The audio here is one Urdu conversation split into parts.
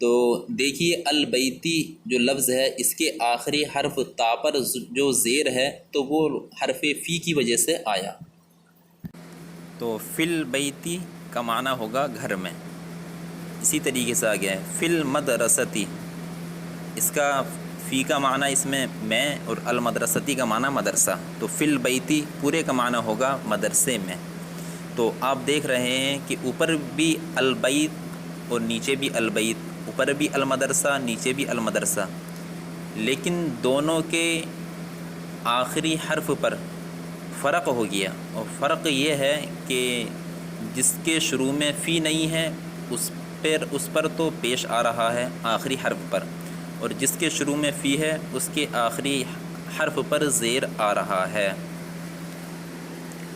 تو دیکھیے البیتی جو لفظ ہے اس کے آخری حرف تا پر جو زیر ہے تو وہ حرف فی کی وجہ سے آیا. تو فی البیتی کا معنی ہوگا گھر میں. اسی طریقے سے آ گیا ہے فی المدرستی، اس کا فی کا معنی اس میں اور المدرستی کا معنی مدرسہ. تو فی البیتی پورے کا معنی ہوگا مدرسے میں. تو آپ دیکھ رہے ہیں کہ اوپر بھی البیت اور نیچے بھی البیت، اوپر بھی المدرسہ نیچے بھی المدرسہ، لیکن دونوں کے آخری حرف پر فرق ہو گیا. اور فرق یہ ہے کہ جس کے شروع میں فی نہیں ہے اس پر تو پیش آ رہا ہے آخری حرف پر، اور جس کے شروع میں فی ہے اس کے آخری حرف پر زیر آ رہا ہے.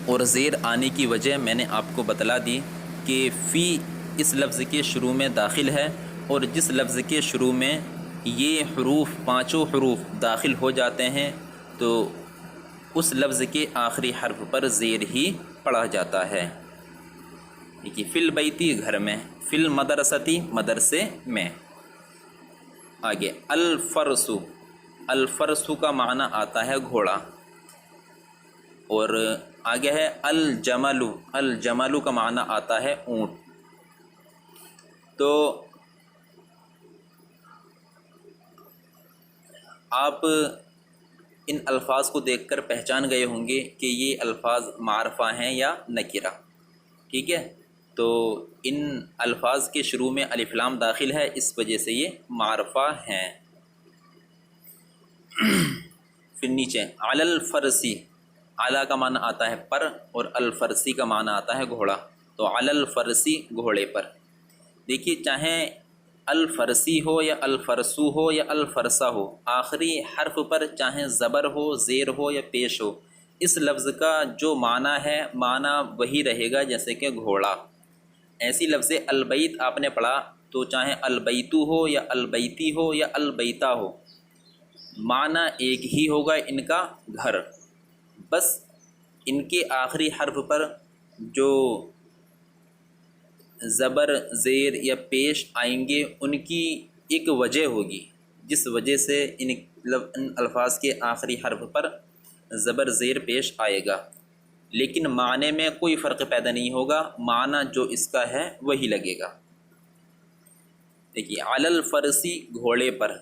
اور زیر آنے کی وجہ میں نے آپ کو بتلا دی کہ فی اس لفظ کے شروع میں داخل ہے، اور جس لفظ کے شروع میں یہ حروف پانچوں حروف داخل ہو جاتے ہیں تو اس لفظ کے آخری حرف پر زیر ہی پڑھا جاتا ہے. دیکھیے فی البیتی گھر میں، فی المدرستی مدرسے میں. آگے الفرسو، الفرسو کا معنی آتا ہے گھوڑا. اور آگے ہے الجملو، الجملو کا معنی آتا ہے اونٹ. تو آپ ان الفاظ کو دیکھ کر پہچان گئے ہوں گے کہ یہ الفاظ معرفہ ہیں یا نکرہ. ٹھیک ہے، تو ان الفاظ کے شروع میں الف لام داخل ہے، اس وجہ سے یہ معرفہ ہیں. پھر نیچے علی الفرسی، اعلیٰ کا معنی آتا ہے پر، اور الفرسی کا معنی آتا ہے گھوڑا. تو علی الفرسی گھوڑے پر. دیکھیے چاہے الفرسی ہو یا الفرسو ہو یا الفرسہ ہو، آخری حرف پر چاہے زبر ہو، زیر ہو یا پیش ہو، اس لفظ کا جو معنی ہے معنی وہی رہے گا جیسے کہ گھوڑا. ایسی لفظ البیت آپ نے پڑھا تو چاہے البیتو ہو یا البیتی ہو یا البیتا ہو، معنی ایک ہی ہوگا ان کا گھر. بس ان کے آخری حرف پر جو زبر، زیر یا پیش آئیں گے ان کی ایک وجہ ہوگی، جس وجہ سے ان الفاظ کے آخری حرف پر زبر، زیر پیش آئے گا، لیکن معنی میں کوئی فرق پیدا نہیں ہوگا، معنی جو اس کا ہے وہی لگے گا. دیکھیے علی الفرسی گھوڑے پر،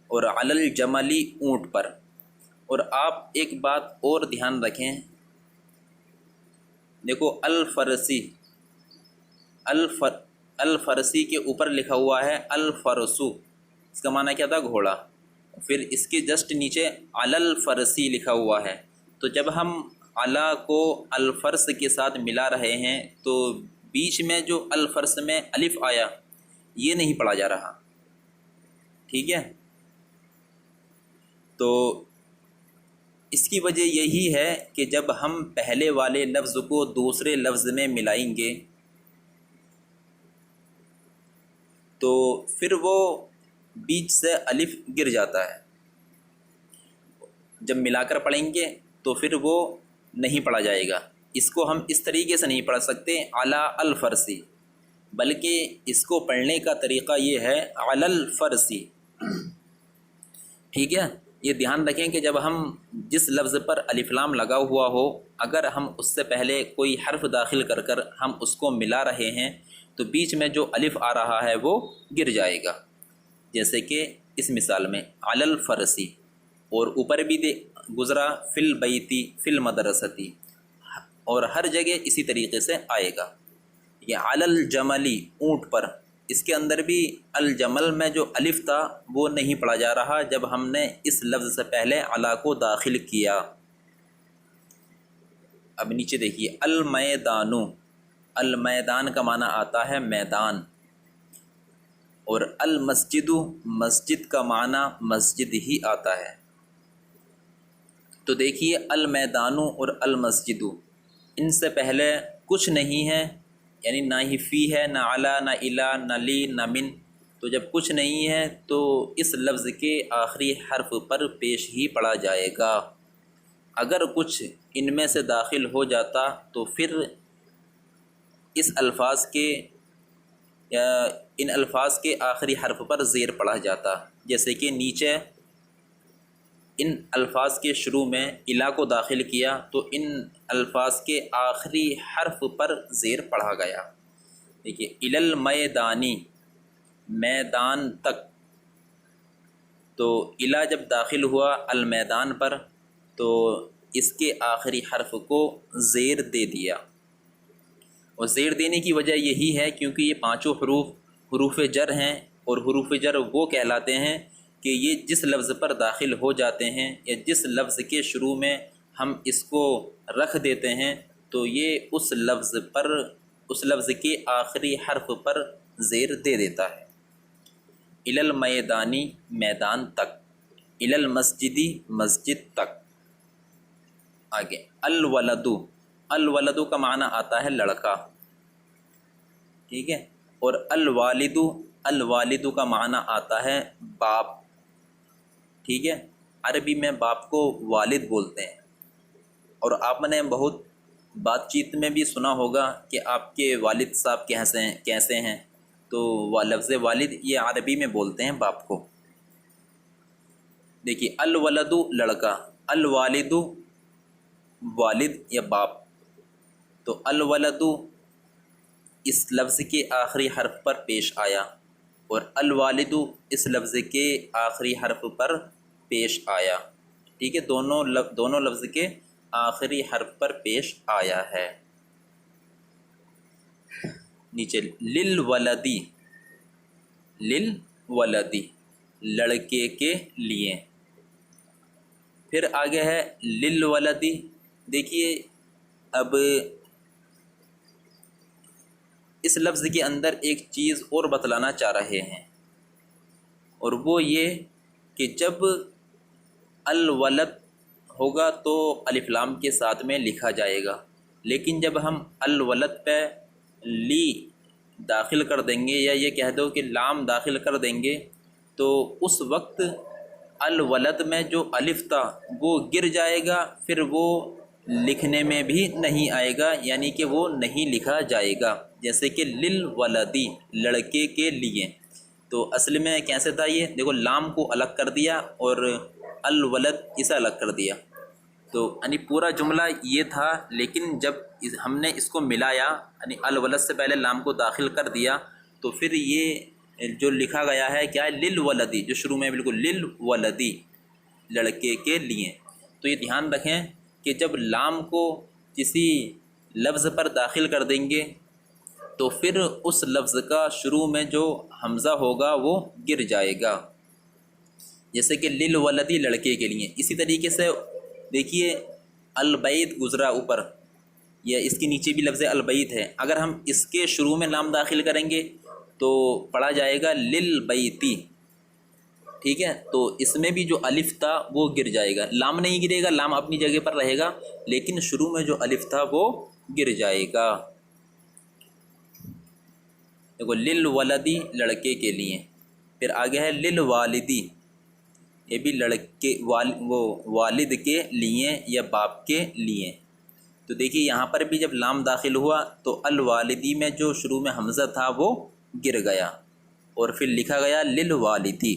اور علی الجملی اونٹ پر. اور آپ ایک بات اور دھیان رکھیں، دیکھو الفرسی، الفرسی کے اوپر لکھا ہوا ہے الفرسو، اس کا معنی کیا تھا؟ گھوڑا. پھر اس کے جسٹ نیچے علی الفرسی لکھا ہوا ہے. تو جب ہم علی کو الفرس کے ساتھ ملا رہے ہیں تو بیچ میں جو الفرس میں الف آیا یہ نہیں پڑھا جا رہا. ٹھیک ہے، تو اس کی وجہ یہی ہے کہ جب ہم پہلے والے لفظ کو دوسرے لفظ میں ملائیں گے تو پھر وہ بیچ سے الف گر جاتا ہے. جب ملا کر پڑھیں گے تو پھر وہ نہیں پڑھا جائے گا. اس کو ہم اس طریقے سے نہیں پڑھ سکتے علی الفرسی، بلکہ اس کو پڑھنے کا طریقہ یہ ہے علی الفرسی. ٹھیک ہے، یہ دھیان رکھیں کہ جب ہم جس لفظ پر الف لام لگا ہوا ہو، اگر ہم اس سے پہلے کوئی حرف داخل کر کر ہم اس کو ملا رہے ہیں تو بیچ میں جو الف آ رہا ہے وہ گر جائے گا. جیسے کہ اس مثال میں علی الفرسی، اور اوپر بھی گزرا فی البیتی، فی المدرستی، اور ہر جگہ اسی طریقے سے آئے گا. یہ علی الجملی اونٹ پر، اس کے اندر بھی الجمل میں جو الف تھا وہ نہیں پڑھا جا رہا جب ہم نے اس لفظ سے پہلے علی کو داخل کیا. اب نیچے دیکھیے المیدانو، المیدان کا معنی آتا ہے میدان. اور المسجد، مسجد کا معنی مسجد ہی آتا ہے. تو دیکھیے المیدانو اور المسجد، ان سے پہلے کچھ نہیں ہے، یعنی نہ ہی فی ہے، نہ علی، نہ الا، نہ لی، نہ من. تو جب کچھ نہیں ہے تو اس لفظ کے آخری حرف پر پیش ہی پڑا جائے گا. اگر کچھ ان میں سے داخل ہو جاتا تو پھر اس الفاظ کے یا ان الفاظ کے آخری حرف پر زیر پڑھا جاتا، جیسے کہ نیچے ان الفاظ کے شروع میں الا کو داخل کیا تو ان الفاظ کے آخری حرف پر زیر پڑھا گیا۔ دیکھیے الی المیدانی، میدان تک، تو الا جب داخل ہوا المیدان پر تو اس کے آخری حرف کو زیر دے دیا، اور زیر دینے کی وجہ یہی ہے کیونکہ یہ پانچوں حروف جر ہیں، اور حروف جر وہ کہلاتے ہیں کہ یہ جس لفظ پر داخل ہو جاتے ہیں یا جس لفظ کے شروع میں ہم اس کو رکھ دیتے ہیں تو یہ اس لفظ کے آخری حرف پر زیر دے دیتا ہے۔ الی المیدانی، میدان تک، الی المسجدی، مسجد تک۔ آگے الولدو، الولدو کا معنی آتا ہے لڑکا، ٹھیک ہے، اور الوالدو، الوالدو کا معنی آتا ہے باپ، ٹھیک ہے۔ عربی میں باپ کو والد بولتے ہیں، اور آپ نے بہت بات چیت میں بھی سنا ہوگا کہ آپ کے والد صاحب کیسے ہیں، تو لفظ والد یہ عربی میں بولتے ہیں باپ کو۔ دیکھیے الولدو لڑکا، الوالدو والد یا باپ، تو الولدو اس لفظ کے آخری حرف پر پیش آیا، اور الوالدو اس لفظ کے آخری حرف پر پیش آیا، ٹھیک ہے، دونوں لفظ کے آخری حرف پر پیش آیا ہے۔ نیچے للولدی، للولدی لڑکے کے لیے، پھر آگے ہے للولدی۔ دیکھیے اب اس لفظ کے اندر ایک چیز اور بتلانا چاہ رہے ہیں، اور وہ یہ کہ جب الولد ہوگا تو الف لام کے ساتھ میں لکھا جائے گا، لیکن جب ہم الولد پہ لی داخل کر دیں گے یا یہ کہہ دو کہ لام داخل کر دیں گے تو اس وقت الولد میں جو الف تھا وہ گر جائے گا، پھر وہ لکھنے میں بھی نہیں آئے گا، یعنی کہ وہ نہیں لکھا جائے گا، جیسے کہ للولدی لڑکے کے لیے۔ تو اصل میں کیسے تھا یہ؟ دیکھو لام کو الگ کر دیا اور الولد اسے الگ کر دیا، تو یعنی پورا جملہ یہ تھا، لیکن جب ہم نے اس کو ملایا یعنی الولد سے پہلے لام کو داخل کر دیا تو پھر یہ جو لکھا گیا ہے کیا ہے؟ للولدی، جو شروع میں بالکل للولدی لڑکے کے لیے۔ تو یہ دھیان رکھیں کہ جب لام کو کسی لفظ پر داخل کر دیں گے تو پھر اس لفظ کا شروع میں جو حمزہ ہوگا وہ گر جائے گا، جیسے کہ للولدی لڑکے کے لیے۔ اسی طریقے سے دیکھیے البیت گزرا اوپر، یا اس کے نیچے بھی لفظ البیت ہے، اگر ہم اس کے شروع میں لام داخل کریں گے تو پڑھا جائے گا للبیتی، ٹھیک ہے، تو اس میں بھی جو الف تھا وہ گر جائے گا، لام نہیں گرے گا، لام اپنی جگہ پر رہے گا، لیکن شروع میں جو الف تھا وہ گر جائے گا۔ دیکھو للولدی لڑکے کے لیے، پھر آگے ہے للوالدی، یہ بھی لڑکے وہ والد کے لیے یا باپ کے لیے۔ تو دیکھیے یہاں پر بھی جب لام داخل ہوا تو الوالدی میں جو شروع میں حمزہ تھا وہ گر گیا اور پھر لکھا گیا للوالدی۔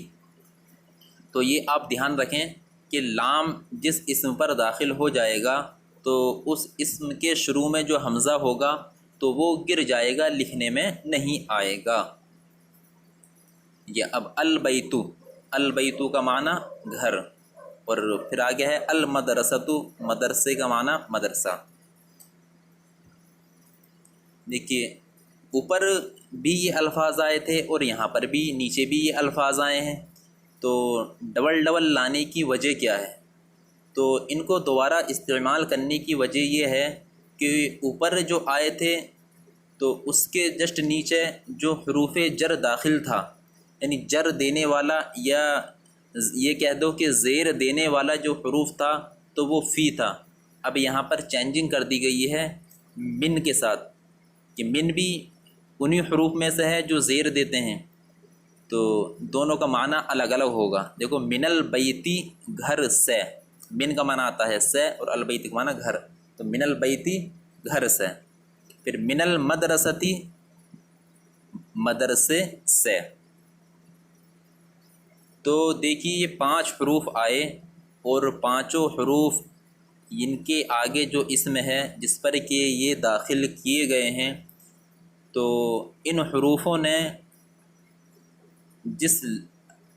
تو یہ آپ دھیان رکھیں کہ لام جس اسم پر داخل ہو جائے گا تو اس اسم کے شروع میں جو حمزہ ہوگا تو وہ گر جائے گا، لکھنے میں نہیں آئے گا۔ یہ اب البیتو، البیتو کا معنی گھر، اور پھر آگے ہے المدرسۃ، مدرسے کا معنی مدرسہ۔ دیکھیے اوپر بھی یہ الفاظ آئے تھے اور یہاں پر بھی نیچے بھی یہ الفاظ آئے ہیں، تو ڈبل لانے کی وجہ کیا ہے؟ تو ان کو دوبارہ استعمال کرنے کی وجہ یہ ہے کہ اوپر جو آئے تھے تو اس کے جسٹ نیچے جو حروف جر داخل تھا، یعنی جر دینے والا یا یہ کہہ دو کہ زیر دینے والا جو حروف تھا تو وہ فی تھا، اب یہاں پر چینجنگ کر دی گئی ہے من کے ساتھ، کہ من بھی انہی حروف میں سے ہے جو زیر دیتے ہیں، تو دونوں کا معنی الگ الگ ہوگا۔ دیکھو من البیتی گھر سے، من کا معنی آتا ہے سے اور البیت کا معنی گھر، تو من البیتی گھر سے۔ پھر من المدرستی مدرسے سے۔ تو دیکھیے یہ 5 حروف آئے اور پانچوں حروف ان کے آگے جو اسم ہے جس پر کہ یہ داخل کیے گئے ہیں، تو ان حروفوں نے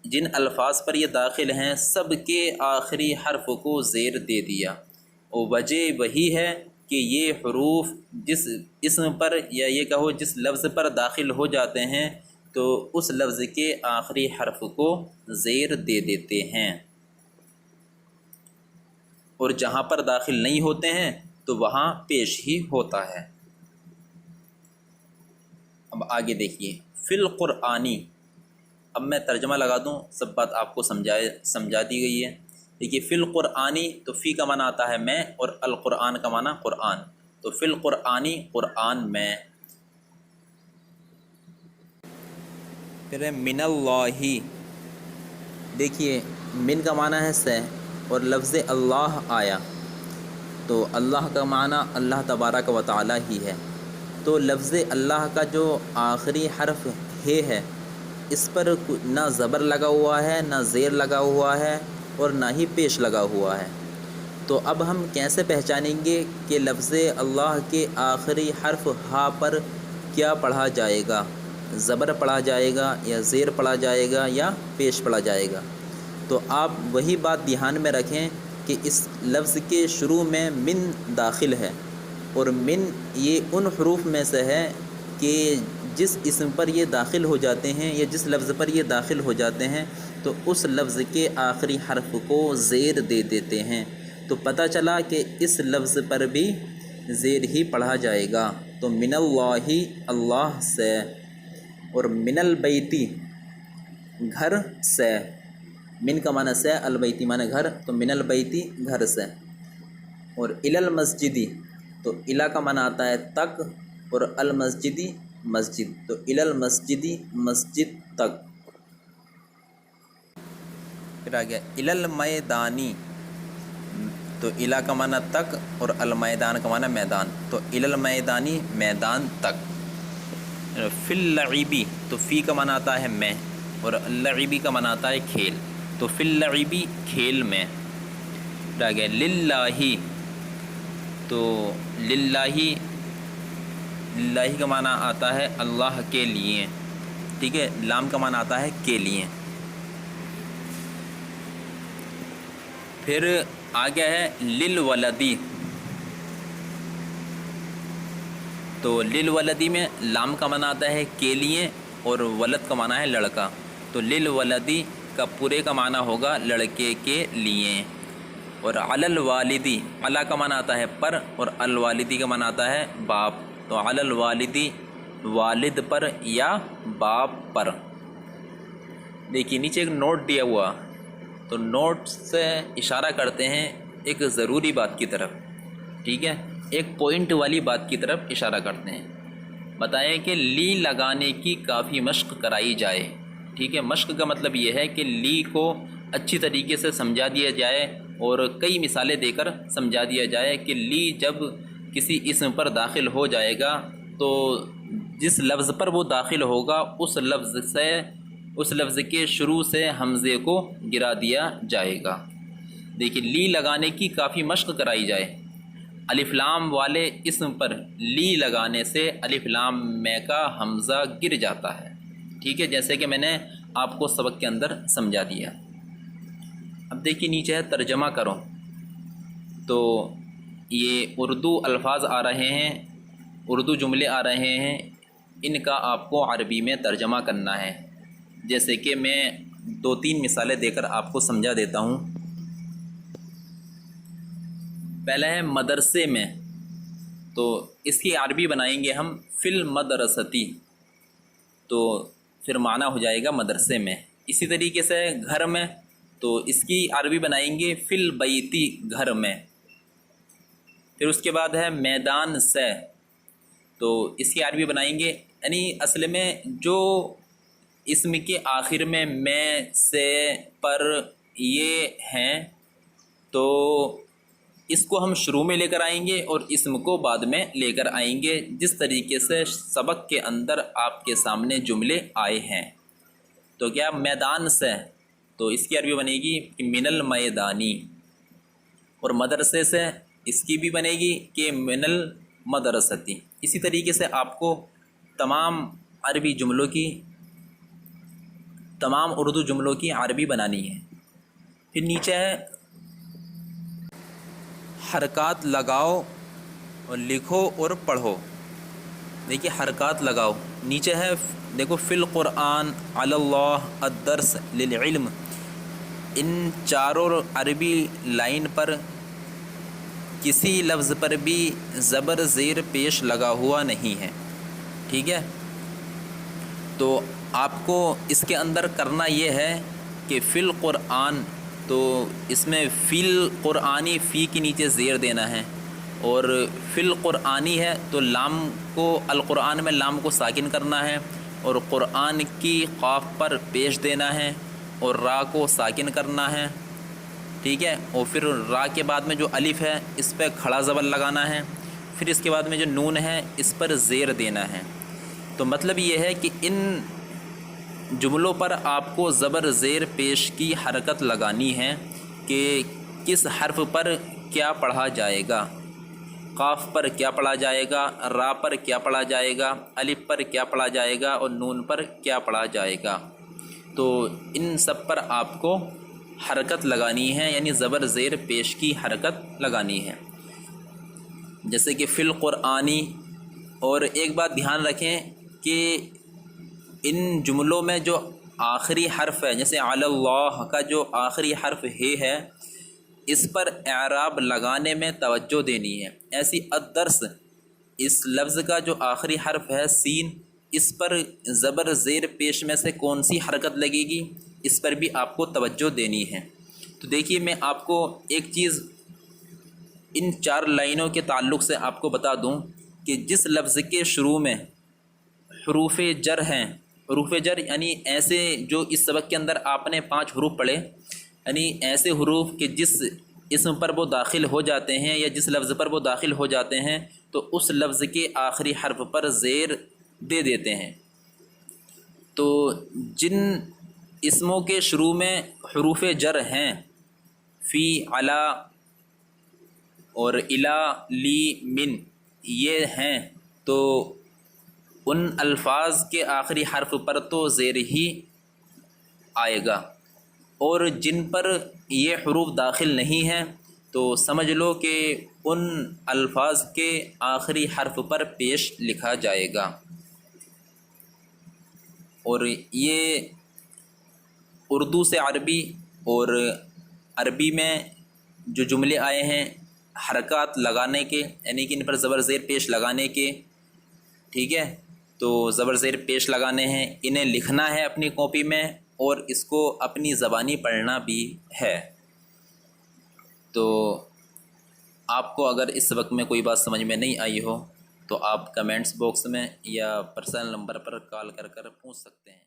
جن الفاظ پر یہ داخل ہیں سب کے آخری حرف کو زیر دے دیا، اور وجہ وہی ہے کہ یہ حروف جس اسم پر یا یہ کہو جس لفظ پر داخل ہو جاتے ہیں تو اس لفظ کے آخری حرف کو زیر دے دیتے ہیں، اور جہاں پر داخل نہیں ہوتے ہیں تو وہاں پیش ہی ہوتا ہے۔ اب آگے دیکھیے فی القرآنی، اب میں ترجمہ لگا دوں، سب بات آپ کو سمجھا دی گئی ہے۔ دیکھیے فی القرآنی، تو فی کا معنی آتا ہے میں، اور القرآن کا معنی قرآن، تو فی القرآنی قرآن میں۔ پھر من اللہ، دیکھیے من کا معنی ہے سے، اور لفظ اللہ آیا تو اللہ کا معنی اللہ تبارک و تعالی ہی ہے، تو لفظ اللہ کا جو آخری حرف ہے اس پر نہ زبر لگا ہوا ہے، نہ زیر لگا ہوا ہے، اور نہ ہی پیش لگا ہوا ہے۔ تو اب ہم کیسے پہچانیں گے کہ لفظ اللہ کے آخری حرف ہا پر کیا پڑھا جائے گا؟ زبر پڑھا جائے گا یا زیر پڑھا جائے گا یا پیش پڑھا جائے گا؟ تو آپ وہی بات دھیان میں رکھیں کہ اس لفظ کے شروع میں من داخل ہے، اور من یہ ان حروف میں سے ہے کہ جس اسم پر یہ داخل ہو جاتے ہیں یا جس لفظ پر یہ داخل ہو جاتے ہیں تو اس لفظ کے آخری حرف کو زیر دے دیتے ہیں، تو پتہ چلا کہ اس لفظ پر بھی زیر ہی پڑھا جائے گا۔ تو من اللہ اللہ سے، اور من البیتی گھر سے، من کا معنی سے، البیتی معنی گھر، تو من البیتی گھر سے، اور الی المسجدی، تو الی کا معنی آتا ہے تک، اور المسجدی مسجد، تو الی المسجدی مسجد تک۔ پھر آ گیا الی المیدانی، تو الی کا معنی تک اور المیدان کا معنی میدان، تو الی المیدانی میدان تک۔ فی اللعبی، تو فی کا معنی آتا ہے میں، اور اللعبی کا معنی آتا ہے کھیل، تو فی اللعبی کھیل میں۔ پھر آ گیا للہ، تو للہ کا معنی آتا ہے اللہ کے لیے، ٹھیک ہے، لام کا معنی آتا ہے کے لیے۔ پھر آگے ہے للولدی، تو للولدی میں لام کا معنی آتا ہے کے لیے، اور ولد کا معنی ہے لڑکا، تو للولدی کا پورے کا معنی ہوگا لڑکے کے لیے۔ اور علی الوالدی، علی کا معنی آتا ہے پر، اور الوالدی کا معنی آتا ہے باپ، تو علی الوالدی والد پر یا باپ پر۔ دیکھیے نیچے ایک نوٹ دیا ہوا، تو نوٹ سے اشارہ کرتے ہیں ایک ضروری بات کی طرف، ٹھیک ہے، ایک پوائنٹ والی بات کی طرف اشارہ کرتے ہیں۔ بتائیں کہ لی لگانے کی کافی مشق کرائی جائے، ٹھیک ہے، مشق کا مطلب یہ ہے کہ لی کو اچھی طریقے سے سمجھا دیا جائے اور کئی مثالیں دے کر سمجھا دیا جائے کہ لی جب کسی اسم پر داخل ہو جائے گا تو جس لفظ پر وہ داخل ہوگا اس لفظ کے شروع سے حمزے کو گرا دیا جائے گا۔ دیکھیے لی لگانے کی کافی مشق کرائی جائے، الف لام والے اسم پر لی لگانے سے الف لام میں کا حمزہ گر جاتا ہے، ٹھیک ہے، جیسے کہ میں نے آپ کو سبق کے اندر سمجھا دیا۔ اب دیکھیے نیچے ہے ترجمہ کرو، تو یہ اردو الفاظ آ رہے ہیں، اردو جملے آ رہے ہیں، ان کا آپ کو عربی میں ترجمہ کرنا ہے۔ جیسے کہ میں 2-3 مثالیں دے کر آپ کو سمجھا دیتا ہوں۔ پہلا ہے مدرسے میں، تو اس کی عربی بنائیں گے ہم فی المدرستی، تو پھر معنی ہو جائے گا مدرسے میں۔ اسی طریقے سے گھر میں، تو اس کی عربی بنائیں گے فی البیتی گھر میں۔ پھر اس کے بعد ہے میدان سے، تو اس کی عربی بنائیں گے، یعنی اصل میں جو اسم کے آخر میں سے پر یہ ہیں تو اس کو ہم شروع میں لے کر آئیں گے اور اسم کو بعد میں لے کر آئیں گے، جس طریقے سے سبق کے اندر آپ کے سامنے جملے آئے ہیں۔ تو کیا میدان سے، تو اس کی عربی بنے گی کہ من المیدانی، اور مدرسے سے اس کی بھی بنے گی کہ من المدرستی۔ اسی طریقے سے آپ کو تمام عربی جملوں کی، تمام اردو جملوں کی عربی بنانی ہے۔ پھر نیچے ہے حرکات لگاؤ اور لکھو اور پڑھو۔ دیکھیے حرکات لگاؤ، نیچے ہے دیکھو فی القرآن علی اللہ الدرس للعلم، ان چاروں عربی لائن پر کسی لفظ پر بھی زبر زیر پیش لگا ہوا نہیں ہے، ٹھیک ہے۔ تو آپ کو اس کے اندر کرنا یہ ہے کہ فی القرآن، تو اس میں فی القرآنی، فی کے نیچے زیر دینا ہے، اور فی القرآنی ہے تو لام کو، القرآن میں لام کو ساکن کرنا ہے، اور قرآن کی قاف پر پیش دینا ہے اور را کو ساکن کرنا ہے، ٹھیک ہے۔ اور پھر را کے بعد میں جو الف ہے اس پہ کھڑا زبر لگانا ہے، پھر اس کے بعد میں جو نون ہے اس پر زیر دینا ہے۔ تو مطلب یہ ہے کہ ان جملوں پر آپ کو زبر زیر پیش کی حرکت لگانی ہے کہ کس حرف پر کیا پڑھا جائے گا، قاف پر کیا پڑھا جائے گا، را پر کیا پڑھا جائے گا، الف پر کیا پڑھا جائے گا، اور نون پر کیا پڑھا جائے گا۔ تو ان سب پر آپ کو حرکت لگانی ہے، یعنی زبر زیر پیش کی حرکت لگانی ہے، جیسے کہ فی القرآنی۔ اور ایک بات دھیان رکھیں کہ ان جملوں میں جو آخری حرف ہے، جیسے علی اللہ کا جو آخری حرف ہے، اس پر اعراب لگانے میں توجہ دینی ہے۔ ایسی الدرس، اس لفظ کا جو آخری حرف ہے سین، اس پر زبر زیر پیش میں سے کون سی حرکت لگے گی، اس پر بھی آپ کو توجہ دینی ہے۔ تو دیکھیے میں آپ کو ایک چیز ان چار لائنوں کے تعلق سے آپ کو بتا دوں کہ جس لفظ کے شروع میں حروف جر ہیں، حروف جر یعنی ایسے جو اس سبق کے اندر آپ نے 5 حروف پڑھے، یعنی ایسے حروف کہ جس اسم پر وہ داخل ہو جاتے ہیں یا جس لفظ پر وہ داخل ہو جاتے ہیں تو اس لفظ کے آخری حرف پر زیر دے دیتے ہیں۔ تو جن اسموں کے شروع میں حروف جر ہیں، فی، علی اور الا، لی، من، یہ ہیں، تو ان الفاظ کے آخری حرف پر تو زیر ہی آئے گا، اور جن پر یہ حروف داخل نہیں ہیں تو سمجھ لو کہ ان الفاظ کے آخری حرف پر پیش لکھا جائے گا۔ اور یہ اردو سے عربی اور عربی میں جو جملے آئے ہیں حرکات لگانے کے، یعنی کہ ان پر زبر زیر پیش لگانے کے، ٹھیک ہے، تو زبر زیر پیش لگانے ہیں، انہیں لکھنا ہے اپنی کاپی میں اور اس کو اپنی زبانی پڑھنا بھی ہے۔ تو آپ کو اگر اس وقت میں کوئی بات سمجھ میں نہیں آئی ہو تو آپ کمنٹس باکس میں یا پرسنل نمبر پر کال کر پوچھ سکتے ہیں۔